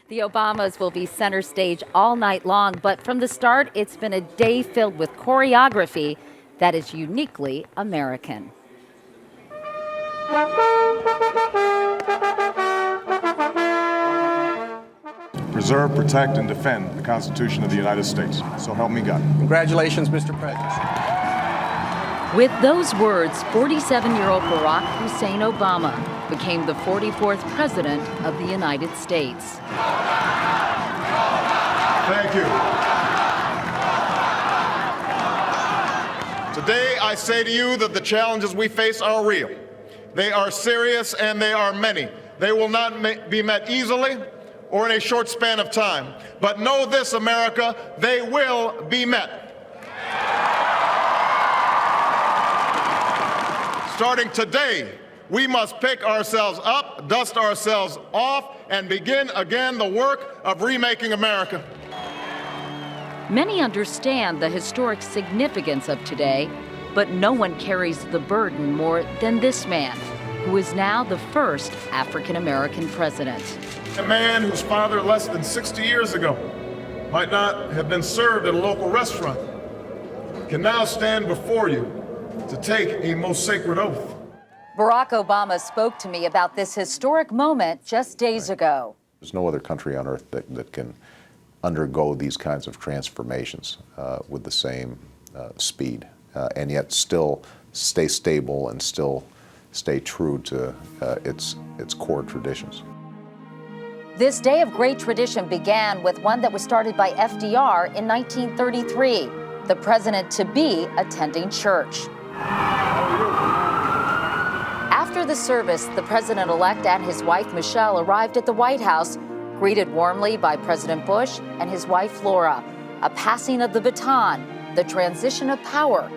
The Obamas will be center stage all night long, but from the start, it's been a day filled with choreography that is uniquely American. Preserve, protect, and defend the Constitution of the United States. So help me God. Congratulations, Mr. President. With those words, 47-year-old Barack Hussein Obama became the 44th President of the United States. Thank you. Today, I say to you that the challenges we face are real. They are serious and they are many. They will not be met easily or in a short span of time. But know this, America, they will be met. Starting today, we must pick ourselves up, dust ourselves off, and begin again the work of remaking America. Many understand the historic significance of today, but no one carries the burden more than this man, who is now the first African-American president. A man whose father less than 60 years ago might not have been served at a local restaurant can now stand before you to take a most sacred oath. Barack Obama spoke to me about this historic moment just days ago. There's no other country on earth that can undergo these kinds of transformations with the same speed and yet still stay stable and still stay true to its core traditions. This day of great tradition began with one that was started by FDR in 1933, the president-to-be attending church. After the service, the president-elect and his wife, Michelle, arrived at the White House, greeted warmly by President Bush and his wife, Laura. A passing of the baton, the transition of power,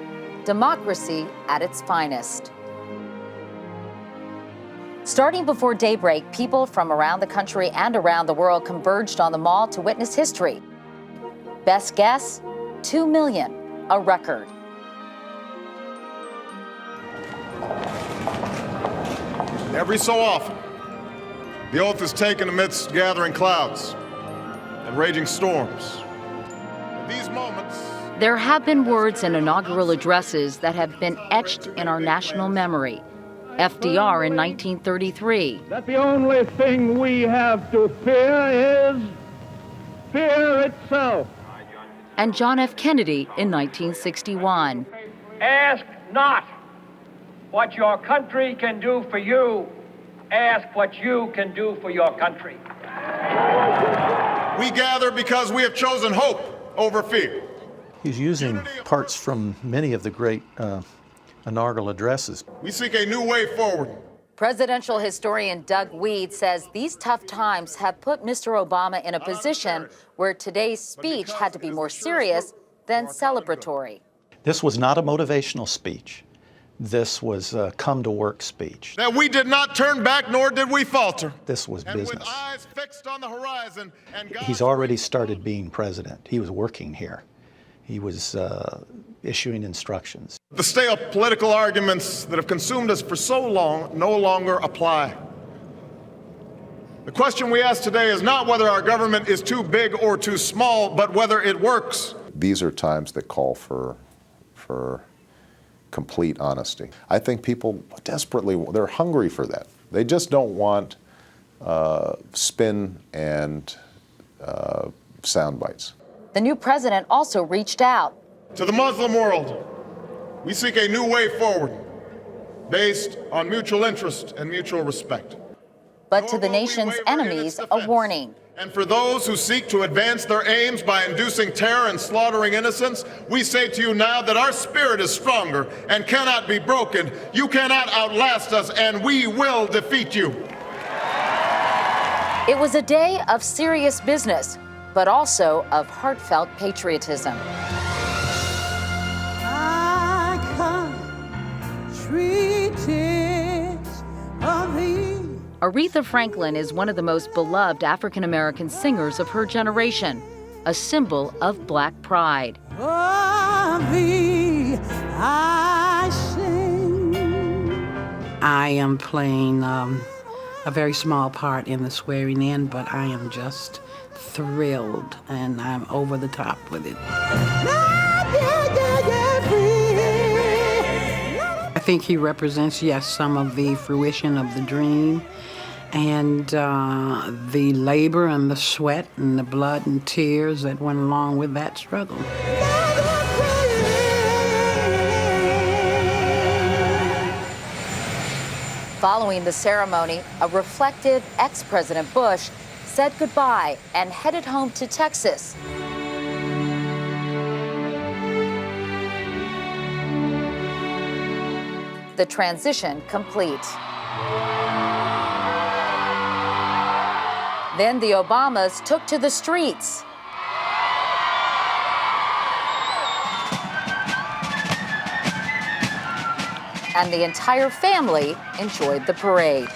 democracy at its finest. Starting before daybreak, people from around the country and around the world converged on the Mall to witness history. Best guess, 2 million, a record. Every so often, the oath is taken amidst gathering clouds and raging storms. In these moments, there have been words and inaugural addresses that have been etched in our national memory. FDR in 1933. That the only thing we have to fear is fear itself. And John F. Kennedy in 1961. Ask not what your country can do for you. Ask what you can do for your country. we gather because we have chosen hope over fear. He's using parts from many of the great inaugural addresses. We seek a new way forward. Presidential historian Doug Weed says these tough times have put Mr. Obama in a position where today's speech had to be more serious than celebratory. This was not a motivational speech. This was a come-to-work speech. That we did not turn back, nor did we falter. This was business. With eyes fixed on the horizon and He's already started being president. He was working here. He was issuing instructions. The stale political arguments that have consumed us for so long no longer apply. The question we ask today is not whether our government is too big or too small, but whether it works. These are times that call for complete honesty. I think people desperately, they're hungry for that. They just don't want spin and sound bites. The new president also reached out. To the Muslim world, we seek a new way forward based on mutual interest and mutual respect. But to the nation's enemies, a warning. And for those who seek to advance their aims by inducing terror and slaughtering innocents, we say to you now that our spirit is stronger and cannot be broken. You cannot outlast us, and we will defeat you. It was a day of serious business, but also of heartfelt patriotism. Aretha Franklin is one of the most beloved African-American singers of her generation, a symbol of Black pride. I am playing a very small part in the swearing in, but I am just thrilled and I'm over the top with it. I think he represents, yes, some of the fruition of the dream and the labor and the sweat and the blood and tears that went along with that struggle. Following the ceremony, a reflective ex-President Bush said goodbye and headed home to Texas. The transition complete. Then the Obamas took to the streets. And the entire family enjoyed the parade.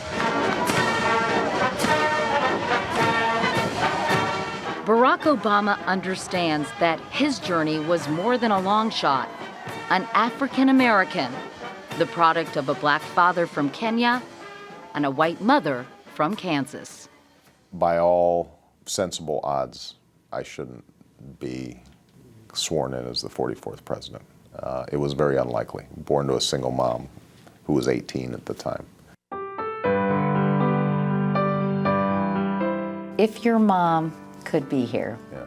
Barack Obama understands that his journey was more than a long shot. An African American, the product of a black father from Kenya and a white mother from Kansas. By all sensible odds, I shouldn't be sworn in as the 44th president. It was very unlikely. Born to a single mom who was 18 at the time. If your mom could be here Yeah.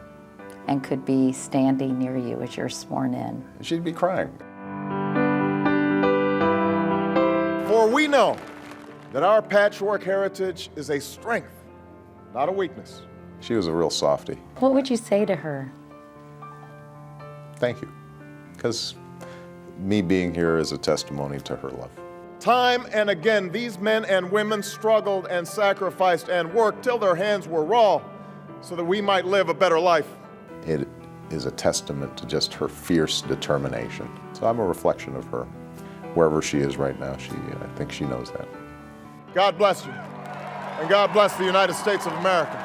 and could be standing near you as you're sworn in, She'd be crying. For we know that our patchwork heritage is a strength, not a weakness. She was a real softie. what would you say to her? Thank you. Because me being here is a testimony to her love. Time and again, these men and women struggled and sacrificed and worked till their hands were raw so that we might live a better life. It is a testament to just her fierce determination. So I'm a reflection of her. Wherever she is right now, I think she knows that. God bless you, and God bless the United States of America.